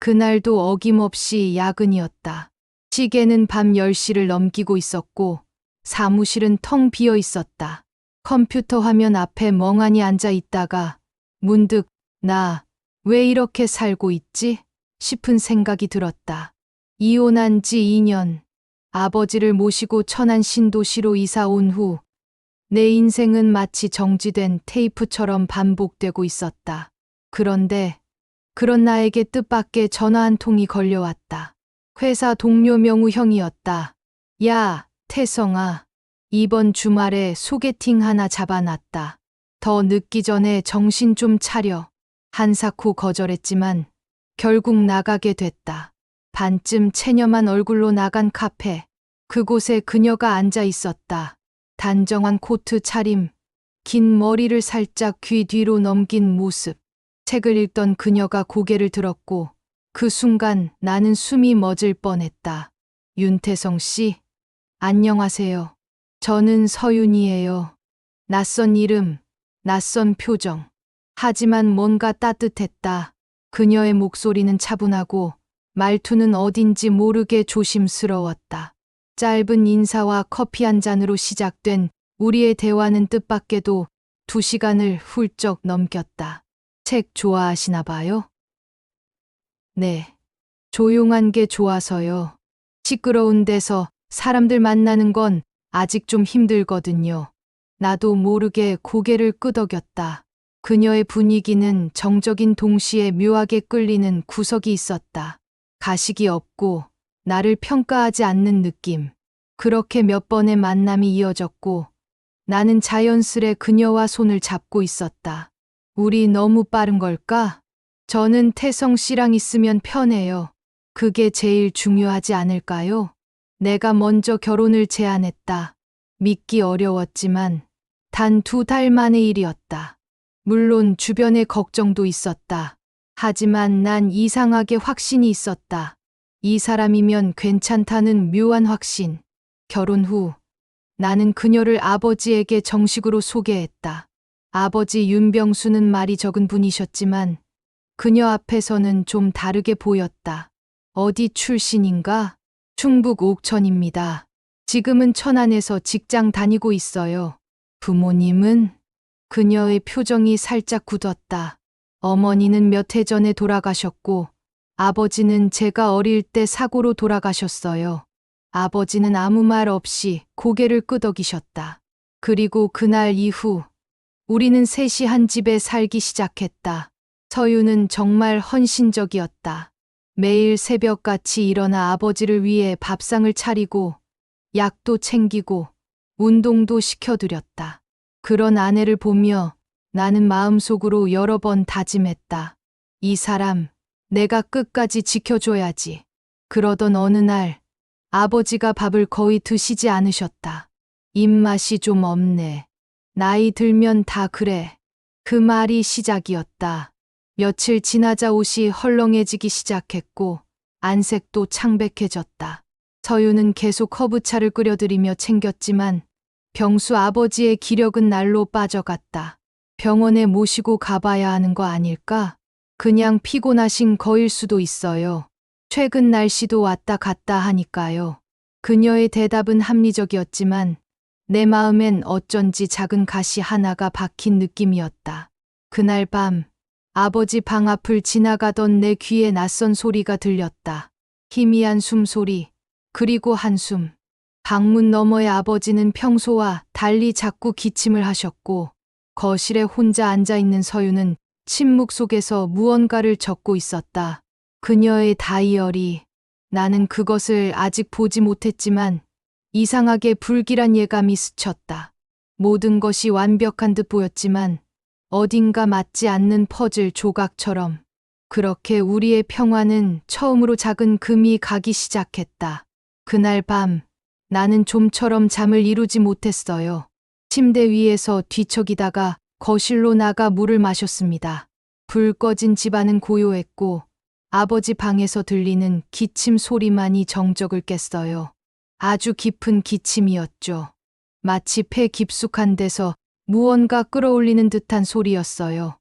그날도 어김없이 야근이었다. 시계는 밤 10시를 넘기고 있었고 사무실은 텅 비어 있었다. 컴퓨터 화면 앞에 멍하니 앉아 있다가 문득 나 왜 이렇게 살고 있지? 싶은 생각이 들었다. 이혼한 지 2년, 아버지를 모시고 천안 신도시로 이사 온 후 내 인생은 마치 정지된 테이프처럼 반복되고 있었다. 그런데 그런 나에게 뜻밖의 전화 한 통이 걸려왔다. 회사 동료 명우형이었다. 야, 태성아. 이번 주말에 소개팅 하나 잡아놨다. 더 늦기 전에 정신 좀 차려. 한사코 거절했지만 결국 나가게 됐다. 반쯤 체념한 얼굴로 나간 카페. 그곳에 그녀가 앉아 있었다. 단정한 코트 차림, 긴 머리를 살짝 귀 뒤로 넘긴 모습. 책을 읽던 그녀가 고개를 들었고 그 순간 나는 숨이 멎을 뻔했다. 윤태성 씨, 안녕하세요. 저는 서윤이에요. 낯선 이름, 낯선 표정. 하지만 뭔가 따뜻했다. 그녀의 목소리는 차분하고 말투는 어딘지 모르게 조심스러웠다. 짧은 인사와 커피 한 잔으로 시작된 우리의 대화는 뜻밖에도 2시간을 훌쩍 넘겼다. 책 좋아하시나 봐요? 네. 조용한 게 좋아서요. 시끄러운 데서 사람들 만나는 건 아직 좀 힘들거든요. 나도 모르게 고개를 끄덕였다. 그녀의 분위기는 정적인 동시에 묘하게 끌리는 구석이 있었다. 가식이 없고 나를 평가하지 않는 느낌. 그렇게 몇 번의 만남이 이어졌고 나는 자연스레 그녀와 손을 잡고 있었다. 우리 너무 빠른 걸까? 저는 태성 씨랑 있으면 편해요. 그게 제일 중요하지 않을까요? 내가 먼저 결혼을 제안했다. 믿기 어려웠지만 단 2달 만의 일이었다. 물론 주변의 걱정도 있었다. 하지만 난 이상하게 확신이 있었다. 이 사람이면 괜찮다는 묘한 확신. 결혼 후 나는 그녀를 아버지에게 정식으로 소개했다. 아버지 윤병수는 말이 적은 분이셨지만 그녀 앞에서는 좀 다르게 보였다. 어디 출신인가? 충북 옥천입니다. 지금은 천안에서 직장 다니고 있어요. 부모님은? 그녀의 표정이 살짝 굳었다. 어머니는 몇 해 전에 돌아가셨고 아버지는 제가 어릴 때 사고로 돌아가셨어요. 아버지는 아무 말 없이 고개를 끄덕이셨다. 그리고 그날 이후 우리는 셋이 한 집에 살기 시작했다. 서유는 정말 헌신적이었다. 매일 새벽같이 일어나 아버지를 위해 밥상을 차리고 약도 챙기고 운동도 시켜드렸다. 그런 아내를 보며 나는 마음속으로 여러 번 다짐했다. 이 사람 내가 끝까지 지켜줘야지. 그러던 어느 날 아버지가 밥을 거의 드시지 않으셨다. 입맛이 좀 없네. 나이 들면 다 그래. 그 말이 시작이었다. 며칠 지나자 옷이 헐렁해지기 시작했고 안색도 창백해졌다. 서유는 계속 허브차를 끓여드리며 챙겼지만 병수 아버지의 기력은 날로 빠져갔다. 병원에 모시고 가봐야 하는 거 아닐까? 그냥 피곤하신 거일 수도 있어요. 최근 날씨도 왔다 갔다 하니까요. 그녀의 대답은 합리적이었지만 내 마음엔 어쩐지 작은 가시 하나가 박힌 느낌이었다. 그날 밤 아버지 방 앞을 지나가던 내 귀에 낯선 소리가 들렸다. 희미한 숨소리, 그리고 한숨. 방문 너머의 아버지는 평소와 달리 자꾸 기침을 하셨고 거실에 혼자 앉아있는 서유는 침묵 속에서 무언가를 적고 있었다. 그녀의 다이어리. 나는 그것을 아직 보지 못했지만 이상하게 불길한 예감이 스쳤다. 모든 것이 완벽한 듯 보였지만 어딘가 맞지 않는 퍼즐 조각처럼. 그렇게 우리의 평화는 처음으로 작은 금이 가기 시작했다. 그날 밤 나는 좀처럼 잠을 이루지 못했어요. 침대 위에서 뒤척이다가 거실로 나가 물을 마셨습니다. 불 꺼진 집안은 고요했고 아버지 방에서 들리는 기침 소리만이 정적을 깼어요. 아주 깊은 기침이었죠. 마치 폐 깊숙한 데서 무언가 끌어올리는 듯한 소리였어요.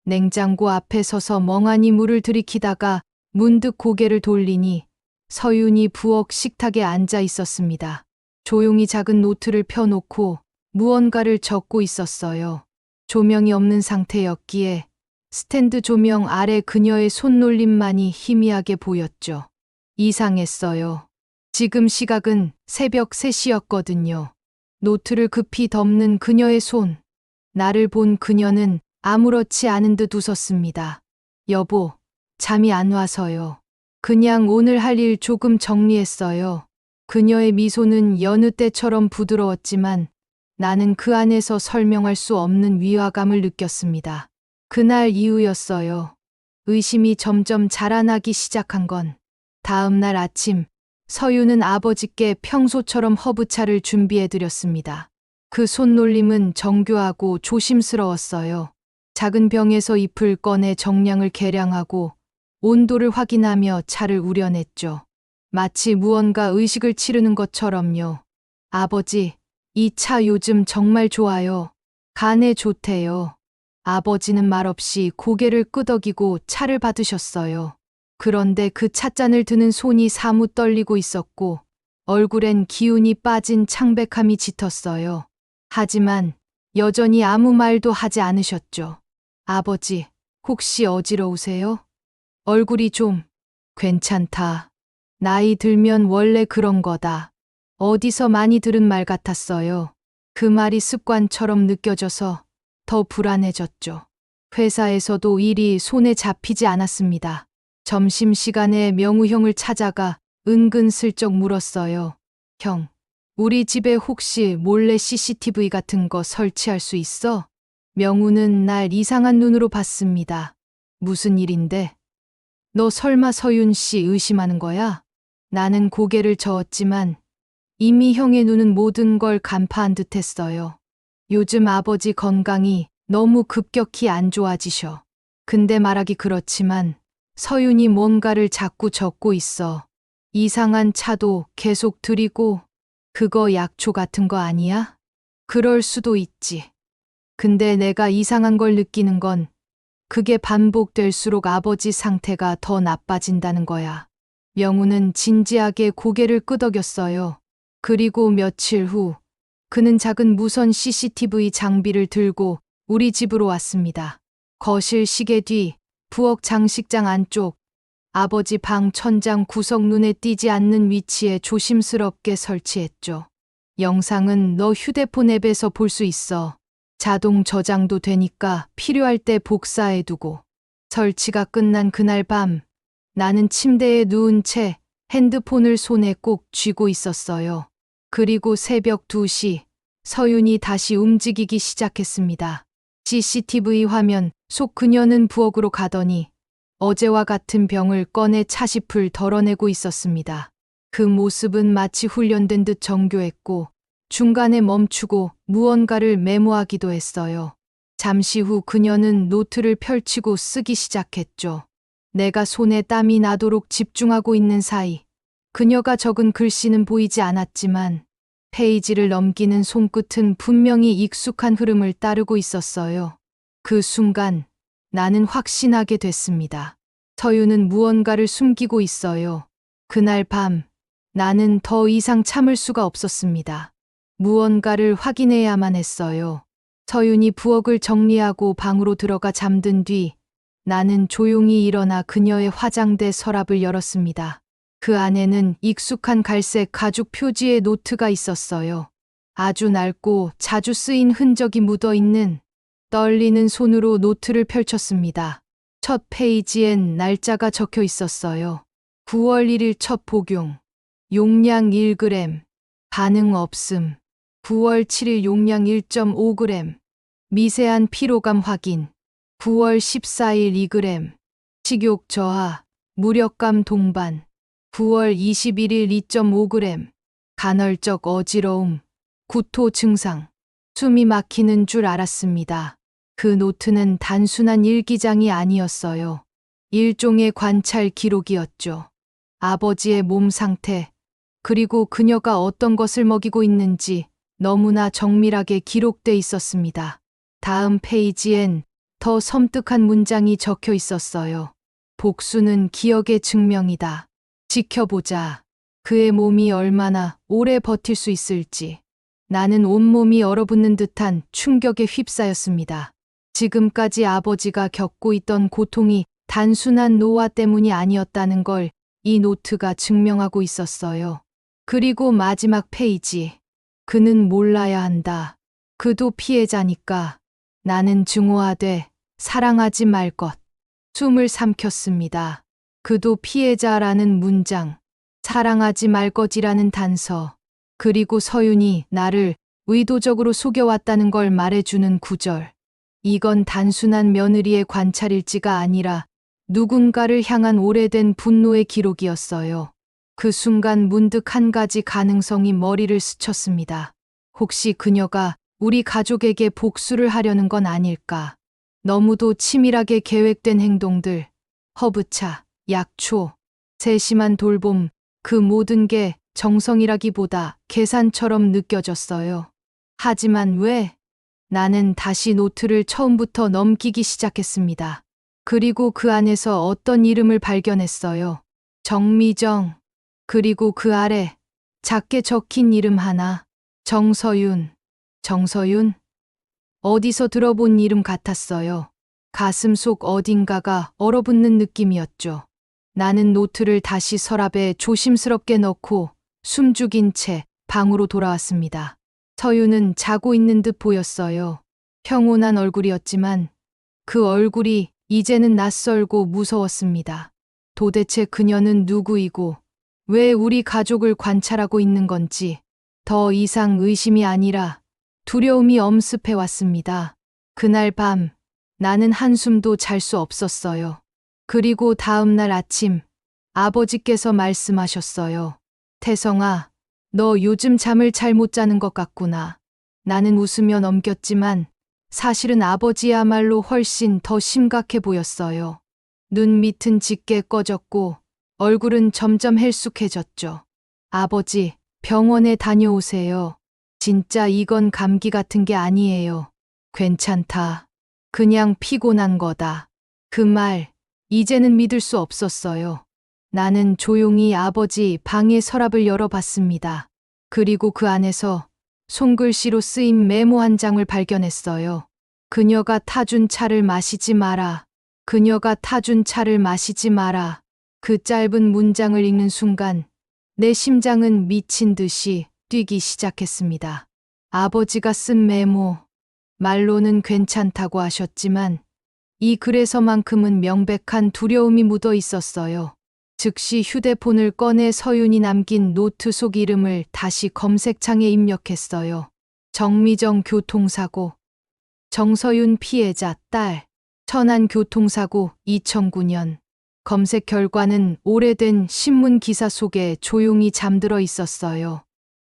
냉장고 앞에 서서 멍하니 물을 들이키다가 문득 고개를 돌리니 서윤이 부엌 식탁에 앉아 있었습니다. 조용히 작은 노트를 펴놓고 무언가를 적고 있었어요. 조명이 없는 상태였기에 스탠드 조명 아래 그녀의 손놀림만이 희미하게 보였죠. 이상했어요. 지금 시각은 새벽 3시였거든요. 노트를 급히 덮는 그녀의 손. 나를 본 그녀는 아무렇지 않은 듯 웃었습니다. 여보, 잠이 안 와서요. 그냥 오늘 할 일 조금 정리했어요. 그녀의 미소는 여느 때처럼 부드러웠지만 나는 그 안에서 설명할 수 없는 위화감을 느꼈습니다. 그날 이후였어요. 의심이 점점 자라나기 시작한 건 다음 날 아침 서유는 아버지께 평소처럼 허브차를 준비해드렸습니다. 그 손놀림은 정교하고 조심스러웠어요. 작은 병에서 잎을 꺼내 정량을 계량하고 온도를 확인하며 차를 우려냈죠. 마치 무언가 의식을 치르는 것처럼요. 아버지, 이 차 요즘 정말 좋아요. 간에 좋대요. 아버지는 말없이 고개를 끄덕이고 차를 받으셨어요. 그런데 그 찻잔을 드는 손이 사뭇 떨리고 있었고 얼굴엔 기운이 빠진 창백함이 짙었어요. 하지만 여전히 아무 말도 하지 않으셨죠. 아버지, 혹시 어지러우세요? 얼굴이 좀 괜찮다. 나이 들면 원래 그런 거다. 어디서 많이 들은 말 같았어요. 그 말이 습관처럼 느껴져서 더 불안해졌죠. 회사에서도 일이 손에 잡히지 않았습니다. 점심시간에 명우 형을 찾아가 은근슬쩍 물었어요. 형, 우리 집에 혹시 몰래 CCTV 같은 거 설치할 수 있어? 명우는 날 이상한 눈으로 봤습니다. 무슨 일인데? 너 설마 서윤 씨 의심하는 거야? 나는 고개를 저었지만 이미 형의 눈은 모든 걸 간파한 듯 했어요. 요즘 아버지 건강이 너무 급격히 안 좋아지셔. 근데 말하기 그렇지만 서윤이 뭔가를 자꾸 적고 있어. 이상한 차도 계속 들이고 그거 약초 같은 거 아니야? 그럴 수도 있지. 근데 내가 이상한 걸 느끼는 건 그게 반복될수록 아버지 상태가 더 나빠진다는 거야. 명우는 진지하게 고개를 끄덕였어요. 그리고 며칠 후 그는 작은 무선 CCTV 장비를 들고 우리 집으로 왔습니다. 거실 시계 뒤, 부엌 장식장 안쪽, 아버지 방 천장 구석 눈에 띄지 않는 위치에 조심스럽게 설치했죠. 영상은 너 휴대폰 앱에서 볼 수 있어. 자동 저장도 되니까 필요할 때 복사해두고. 설치가 끝난 그날 밤, 나는 침대에 누운 채 핸드폰을 손에 꼭 쥐고 있었어요. 그리고 새벽 2시, 서윤이 다시 움직이기 시작했습니다. CCTV 화면 속 그녀는 부엌으로 가더니 어제와 같은 병을 꺼내 차짚을 덜어내고 있었습니다. 그 모습은 마치 훈련된 듯 정교했고 중간에 멈추고 무언가를 메모하기도 했어요. 잠시 후 그녀는 노트를 펼치고 쓰기 시작했죠. 내가 손에 땀이 나도록 집중하고 있는 사이 그녀가 적은 글씨는 보이지 않았지만 페이지를 넘기는 손끝은 분명히 익숙한 흐름을 따르고 있었어요. 그 순간 나는 확신하게 됐습니다. 서유는 무언가를 숨기고 있어요. 그날 밤 나는 더 이상 참을 수가 없었습니다. 무언가를 확인해야만 했어요. 서윤이 부엌을 정리하고 방으로 들어가 잠든 뒤 나는 조용히 일어나 그녀의 화장대 서랍을 열었습니다. 그 안에는 익숙한 갈색 가죽 표지의 노트가 있었어요. 아주 낡고 자주 쓰인 흔적이 묻어있는. 떨리는 손으로 노트를 펼쳤습니다. 첫 페이지엔 날짜가 적혀 있었어요. 9월 1일 첫 복용. 용량 1g. 반응 없음. 9월 7일 용량 1.5g. 미세한 피로감 확인. 9월 14일 2g. 식욕 저하. 무력감 동반. 9월 21일 2.5g. 간헐적 어지러움. 구토 증상. 숨이 막히는 줄 알았습니다. 그 노트는 단순한 일기장이 아니었어요. 일종의 관찰 기록이었죠. 아버지의 몸 상태, 그리고 그녀가 어떤 것을 먹이고 있는지 너무나 정밀하게 기록돼 있었습니다. 다음 페이지엔 더 섬뜩한 문장이 적혀 있었어요. 복수는 기억의 증명이다. 지켜보자. 그의 몸이 얼마나 오래 버틸 수 있을지. 나는 온몸이 얼어붙는 듯한 충격에 휩싸였습니다. 지금까지 아버지가 겪고 있던 고통이 단순한 노화 때문이 아니었다는 걸 이 노트가 증명하고 있었어요. 그리고 마지막 페이지. 그는 몰라야 한다. 그도 피해자니까. 나는 증오하되 사랑하지 말 것. 숨을 삼켰습니다. 그도 피해자라는 문장. 사랑하지 말 것이라는 단서. 그리고 서윤이 나를 의도적으로 속여왔다는 걸 말해주는 구절. 이건 단순한 며느리의 관찰일지가 아니라 누군가를 향한 오래된 분노의 기록이었어요. 그 순간 문득 한 가지 가능성이 머리를 스쳤습니다. 혹시 그녀가 우리 가족에게 복수를 하려는 건 아닐까? 너무도 치밀하게 계획된 행동들, 허브차, 약초, 세심한 돌봄, 그 모든 게 정성이라기보다 계산처럼 느껴졌어요. 하지만 왜? 나는 다시 노트를 처음부터 넘기기 시작했습니다. 그리고 그 안에서 어떤 이름을 발견했어요. 정미정. 그리고 그 아래 작게 적힌 이름 하나. 정서윤. 정서윤? 어디서 들어본 이름 같았어요. 가슴 속 어딘가가 얼어붙는 느낌이었죠. 나는 노트를 다시 서랍에 조심스럽게 넣고 숨죽인 채 방으로 돌아왔습니다. 서윤은 자고 있는 듯 보였어요. 평온한 얼굴이었지만 그 얼굴이 이제는 낯설고 무서웠습니다. 도대체 그녀는 누구이고 왜 우리 가족을 관찰하고 있는 건지 더 이상 의심이 아니라 두려움이 엄습해 왔습니다. 그날 밤 나는 한숨도 잘 수 없었어요. 그리고 다음 날 아침 아버지께서 말씀하셨어요. 태성아, 너 요즘 잠을 잘 못 자는 것 같구나. 나는 웃으며 넘겼지만 사실은 아버지야말로 훨씬 더 심각해 보였어요. 눈 밑은 짙게 꺼졌고 얼굴은 점점 헬쑥해졌죠. 아버지, 병원에 다녀오세요. 진짜 이건 감기 같은 게 아니에요. 괜찮다. 그냥 피곤한 거다. 그 말, 이제는 믿을 수 없었어요. 나는 조용히 아버지 방의 서랍을 열어봤습니다. 그리고 그 안에서 손글씨로 쓰인 메모 한 장을 발견했어요. 그녀가 타준 차를 마시지 마라. 그녀가 타준 차를 마시지 마라. 그 짧은 문장을 읽는 순간 내 심장은 미친 듯이 뛰기 시작했습니다. 아버지가 쓴 메모. 말로는 괜찮다고 하셨지만 이 글에서만큼은 명백한 두려움이 묻어 있었어요. 즉시 휴대폰을 꺼내 서윤이 남긴 노트 속 이름을 다시 검색창에 입력했어요. 정미정 교통사고. 정서윤 피해자 딸. 천안 교통사고 2009년. 검색 결과는 오래된 신문 기사 속에 조용히 잠들어 있었어요.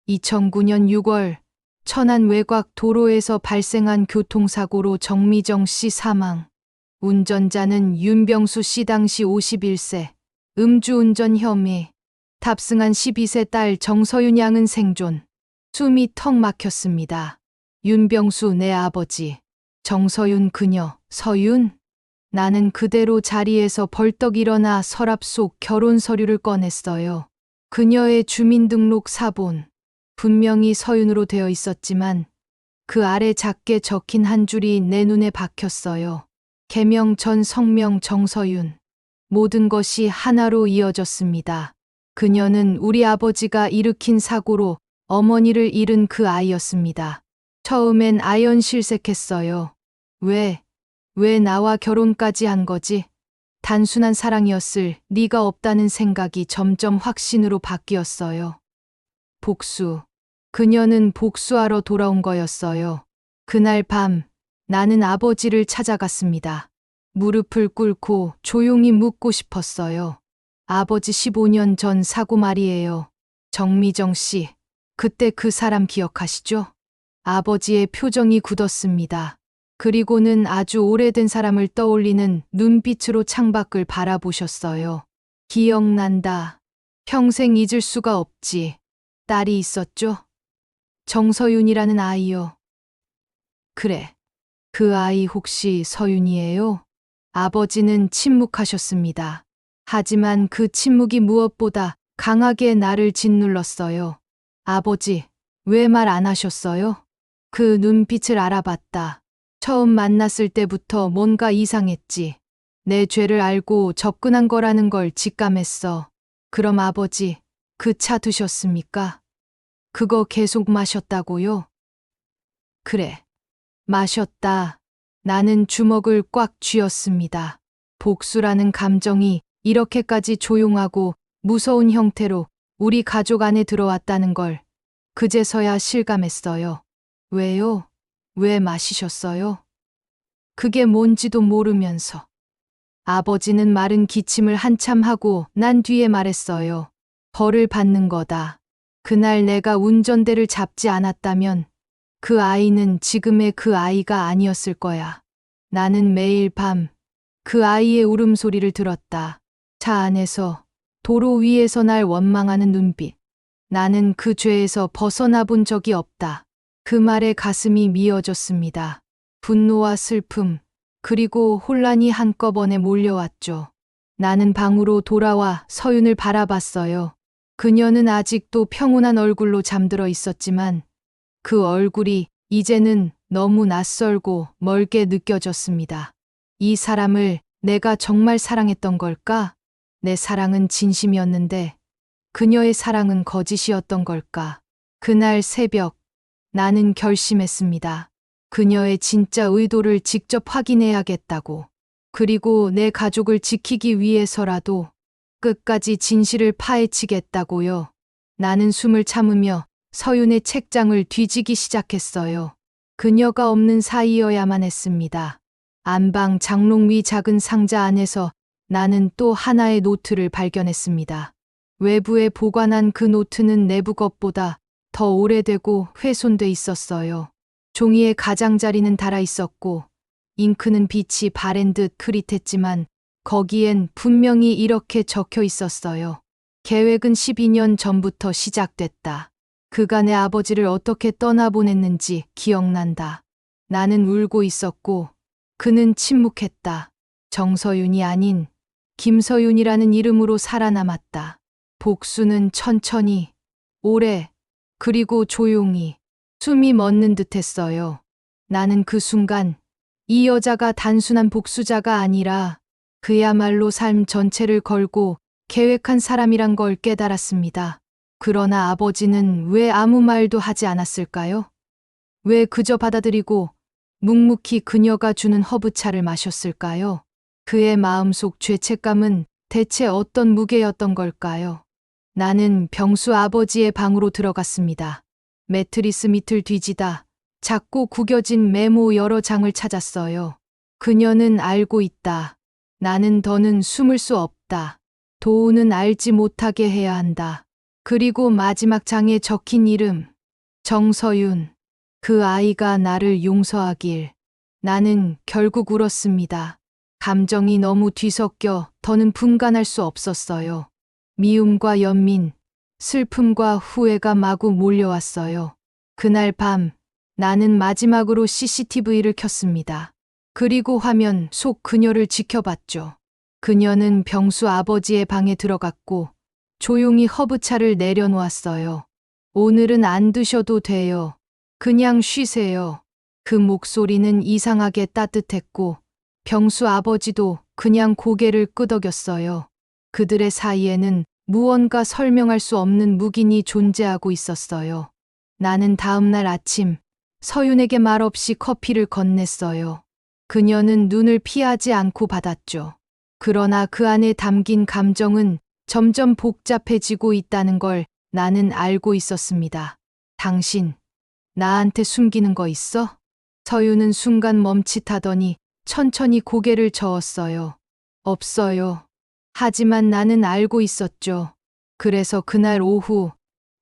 2009년 6월 천안 외곽 도로에서 발생한 교통사고로 정미정 씨 사망. 운전자는 윤병수 씨 당시 51세. 음주운전 혐의. 탑승한 12세 딸 정서윤 양은 생존. 숨이 턱 막혔습니다. 윤병수 내 아버지. 정서윤 그녀, 서윤? 나는 그대로 자리에서 벌떡 일어나 서랍 속 결혼 서류를 꺼냈어요. 그녀의 주민등록 사본. 분명히 서윤으로 되어 있었지만 그 아래 작게 적힌 한 줄이 내 눈에 박혔어요. 개명 전 성명 정서윤. 모든 것이 하나로 이어졌습니다. 그녀는 우리 아버지가 일으킨 사고로 어머니를 잃은 그 아이였습니다. 처음엔 아연실색했어요. 왜 나와 결혼까지 한 거지? 단순한 사랑이었을 네가 없다는 생각이 점점 확신으로 바뀌었어요. 복수. 그녀는 복수하러 돌아온 거였어요. 그날 밤 나는 아버지를 찾아갔습니다. 무릎을 꿇고 조용히 묻고 싶었어요. 아버지 15년 전 사고 말이에요. 정미정 씨, 그때 그 사람 기억하시죠? 아버지의 표정이 굳었습니다. 그리고는 아주 오래된 사람을 떠올리는 눈빛으로 창밖을 바라보셨어요. 기억난다. 평생 잊을 수가 없지. 딸이 있었죠? 정서윤이라는 아이요. 그래. 그 아이 혹시 서윤이에요? 아버지는 침묵하셨습니다. 하지만 그 침묵이 무엇보다 강하게 나를 짓눌렀어요. 아버지, 왜 말 안 하셨어요? 그 눈빛을 알아봤다. 처음 만났을 때부터 뭔가 이상했지. 내 죄를 알고 접근한 거라는 걸 직감했어. 그럼 아버지, 그 차 드셨습니까? 그거 계속 마셨다고요? 그래. 마셨다. 나는 주먹을 꽉 쥐었습니다. 복수라는 감정이 이렇게까지 조용하고 무서운 형태로 우리 가족 안에 들어왔다는 걸 그제서야 실감했어요. 왜요? 왜 마시셨어요? 그게 뭔지도 모르면서. 아버지는 마른 기침을 한참 하고 난 뒤에 말했어요. 벌을 받는 거다. 그날 내가 운전대를 잡지 않았다면 그 아이는 지금의 그 아이가 아니었을 거야. 나는 매일 밤 그 아이의 울음소리를 들었다. 차 안에서, 도로 위에서 날 원망하는 눈빛. 나는 그 죄에서 벗어나 본 적이 없다. 그 말에 가슴이 미어졌습니다. 분노와 슬픔, 그리고 혼란이 한꺼번에 몰려왔죠. 나는 방으로 돌아와 서윤을 바라봤어요. 그녀는 아직도 평온한 얼굴로 잠들어 있었지만 그 얼굴이 이제는 너무 낯설고 멀게 느껴졌습니다. 이 사람을 내가 정말 사랑했던 걸까? 내 사랑은 진심이었는데 그녀의 사랑은 거짓이었던 걸까? 그날 새벽 나는 결심했습니다. 그녀의 진짜 의도를 직접 확인해야겠다고. 그리고 내 가족을 지키기 위해서라도 끝까지 진실을 파헤치겠다고요. 나는 숨을 참으며 서윤의 책장을 뒤지기 시작했어요. 그녀가 없는 사이여야만 했습니다. 안방 장롱 위 작은 상자 안에서 나는 또 하나의 노트를 발견했습니다. 외부에 보관한 그 노트는 내부 것보다 더 오래되고 훼손돼 있었어요. 종이에 가장자리는 닳아 있었고 잉크는 빛이 바랜 듯 흐릿했지만 거기엔 분명히 이렇게 적혀 있었어요. 계획은 12년 전부터 시작됐다. 그가 내 아버지를 어떻게 떠나보냈는지 기억난다. 나는 울고 있었고 그는 침묵했다. 정서윤이 아닌 김서윤이라는 이름으로 살아남았다. 복수는 천천히, 오래, 그리고 조용히 숨이 멎는 듯했어요. 나는 그 순간 이 여자가 단순한 복수자가 아니라 그야말로 삶 전체를 걸고 계획한 사람이란 걸 깨달았습니다. 그러나 아버지는 왜 아무 말도 하지 않았을까요? 왜 그저 받아들이고 묵묵히 그녀가 주는 허브차를 마셨을까요? 그의 마음속 죄책감은 대체 어떤 무게였던 걸까요? 나는 병수 아버지의 방으로 들어갔습니다. 매트리스 밑을 뒤지다 작고 구겨진 메모 여러 장을 찾았어요. 그녀는 알고 있다. 나는 더는 숨을 수 없다. 도우는 알지 못하게 해야 한다. 그리고 마지막 장에 적힌 이름, 정서윤. 그 아이가 나를 용서하길. 나는 결국 울었습니다. 감정이 너무 뒤섞여 더는 분간할 수 없었어요. 미움과 연민, 슬픔과 후회가 마구 몰려왔어요. 그날 밤 나는 마지막으로 CCTV를 켰습니다. 그리고 화면 속 그녀를 지켜봤죠. 그녀는 병수 아버지의 방에 들어갔고 조용히 허브차를 내려놓았어요. 오늘은 안 드셔도 돼요. 그냥 쉬세요. 그 목소리는 이상하게 따뜻했고 병수 아버지도 그냥 고개를 끄덕였어요. 그들의 사이에는 무언가 설명할 수 없는 묵인이 존재하고 있었어요. 나는 다음 날 아침 서윤에게 말없이 커피를 건넸어요. 그녀는 눈을 피하지 않고 받았죠. 그러나 그 안에 담긴 감정은 점점 복잡해지고 있다는 걸 나는 알고 있었습니다. 당신, 나한테 숨기는 거 있어? 서윤은 순간 멈칫하더니 천천히 고개를 저었어요. 없어요. 하지만 나는 알고 있었죠. 그래서 그날 오후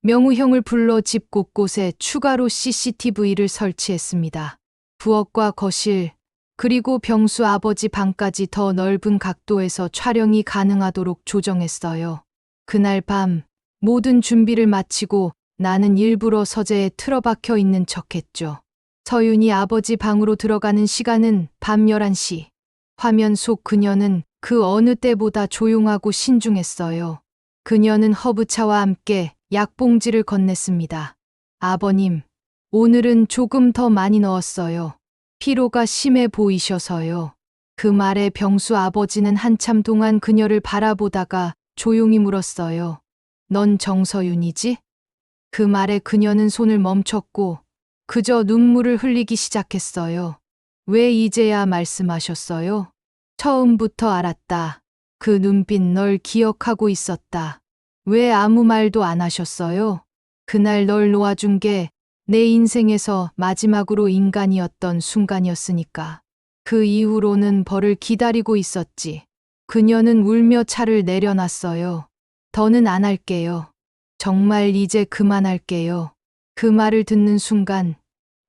명우 형을 불러 집 곳곳에 추가로 CCTV를 설치했습니다. 부엌과 거실, 그리고 병수 아버지 방까지 더 넓은 각도에서 촬영이 가능하도록 조정했어요. 그날 밤 모든 준비를 마치고 나는 일부러 서재에 틀어박혀 있는 척했죠. 서윤이 아버지 방으로 들어가는 시간은 밤 11시. 화면 속 그녀는 그 어느 때보다 조용하고 신중했어요. 그녀는 허브차와 함께 약봉지를 건넸습니다. 아버님, 오늘은 조금 더 많이 넣었어요. 피로가 심해 보이셔서요. 그 말에 병수 아버지는 한참 동안 그녀를 바라보다가 조용히 물었어요. 넌 정서윤이지? 그 말에 그녀는 손을 멈췄고 그저 눈물을 흘리기 시작했어요. 왜 이제야 말씀하셨어요? 처음부터 알았다. 그 눈빛 널 기억하고 있었다. 왜 아무 말도 안 하셨어요? 그날 널 놓아준 게 내 인생에서 마지막으로 인간이었던 순간이었으니까. 그 이후로는 벌을 기다리고 있었지. 그녀는 울며 차를 내려놨어요. 더는 안 할게요. 정말 이제 그만할게요. 그 말을 듣는 순간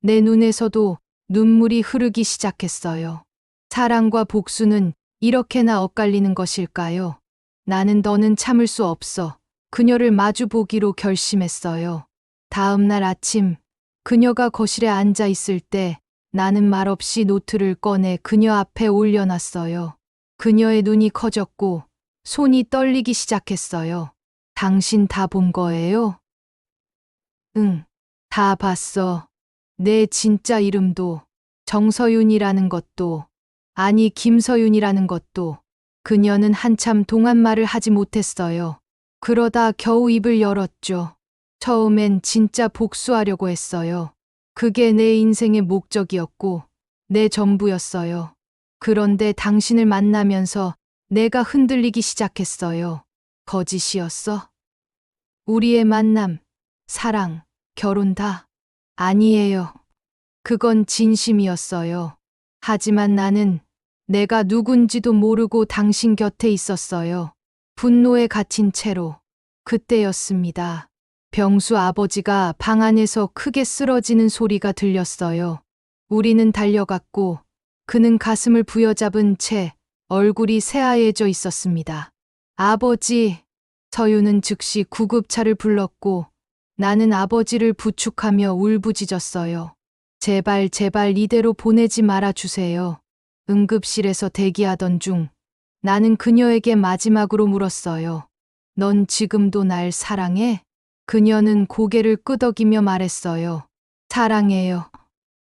내 눈에서도 눈물이 흐르기 시작했어요. 사랑과 복수는 이렇게나 엇갈리는 것일까요? 나는 더는 참을 수 없어 그녀를 마주 보기로 결심했어요. 다음 날 아침 그녀가 거실에 앉아 있을 때 나는 말없이 노트를 꺼내 그녀 앞에 올려놨어요. 그녀의 눈이 커졌고 손이 떨리기 시작했어요. 당신 다 본 거예요? 응, 다 봤어. 내 진짜 이름도, 정서윤이라는 것도, 아니 김서윤이라는 것도. 그녀는 한참 동안 말을 하지 못했어요. 그러다 겨우 입을 열었죠. 처음엔 진짜 복수하려고 했어요. 그게 내 인생의 목적이었고, 내 전부였어요. 그런데 당신을 만나면서 내가 흔들리기 시작했어요. 거짓이었어? 우리의 만남, 사랑, 결혼 다 아니에요. 그건 진심이었어요. 하지만 나는 내가 누군지도 모르고 당신 곁에 있었어요. 분노에 갇힌 채로. 그때였습니다. 병수 아버지가 방 안에서 크게 쓰러지는 소리가 들렸어요. 우리는 달려갔고 그는 가슴을 부여잡은 채 얼굴이 새하얘져 있었습니다. 아버지, 서유는 즉시 구급차를 불렀고 나는 아버지를 부축하며 울부짖었어요. 제발 제발 이대로 보내지 말아 주세요. 응급실에서 대기하던 중 나는 그녀에게 마지막으로 물었어요. 넌 지금도 날 사랑해? 그녀는 고개를 끄덕이며 말했어요. 사랑해요.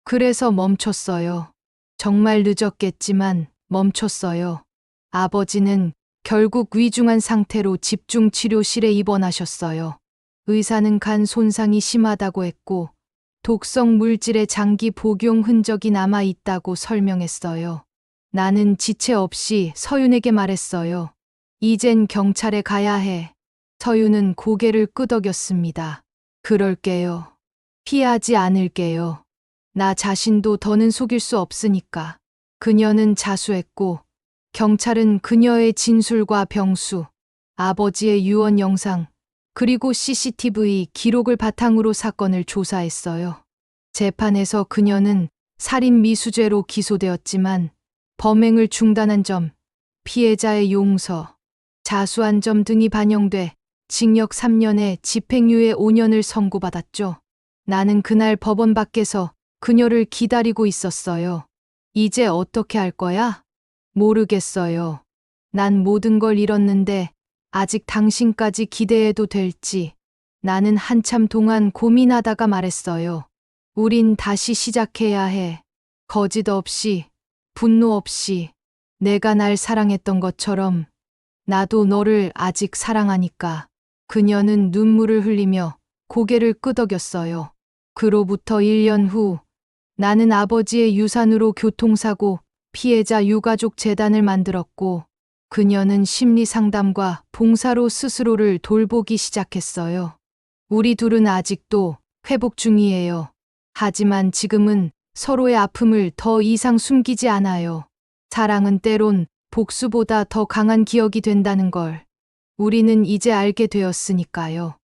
그래서 멈췄어요. 정말 늦었겠지만 멈췄어요. 아버지는 결국 위중한 상태로 집중치료실에 입원하셨어요. 의사는 간 손상이 심하다고 했고 독성 물질의 장기 복용 흔적이 남아 있다고 설명했어요. 나는 지체 없이 서윤에게 말했어요. 이젠 경찰에 가야 해. 서윤은 고개를 끄덕였습니다. 그럴게요. 피하지 않을게요. 나 자신도 더는 속일 수 없으니까. 그녀는 자수했고 경찰은 그녀의 진술과 병수, 아버지의 유언 영상, 그리고 CCTV 기록을 바탕으로 사건을 조사했어요. 재판에서 그녀는 살인 미수죄로 기소되었지만 범행을 중단한 점, 피해자의 용서, 자수한 점 등이 반영돼 징역 3년에 집행유예 5년을 선고받았죠. 나는 그날 법원 밖에서 그녀를 기다리고 있었어요. 이제 어떻게 할 거야? 모르겠어요. 난 모든 걸 잃었는데 아직 당신까지 기대해도 될지. 나는 한참 동안 고민하다가 말했어요. 우린 다시 시작해야 해. 거짓 없이, 분노 없이. 내가 날 사랑했던 것처럼 나도 너를 아직 사랑하니까. 그녀는 눈물을 흘리며 고개를 끄덕였어요. 그로부터 1년 후 나는 아버지의 유산으로 교통사고 피해자 유가족 재단을 만들었고 그녀는 심리 상담과 봉사로 스스로를 돌보기 시작했어요. 우리 둘은 아직도 회복 중이에요. 하지만 지금은 서로의 아픔을 더 이상 숨기지 않아요. 사랑은 때론 복수보다 더 강한 기억이 된다는 걸 우리는 이제 알게 되었으니까요.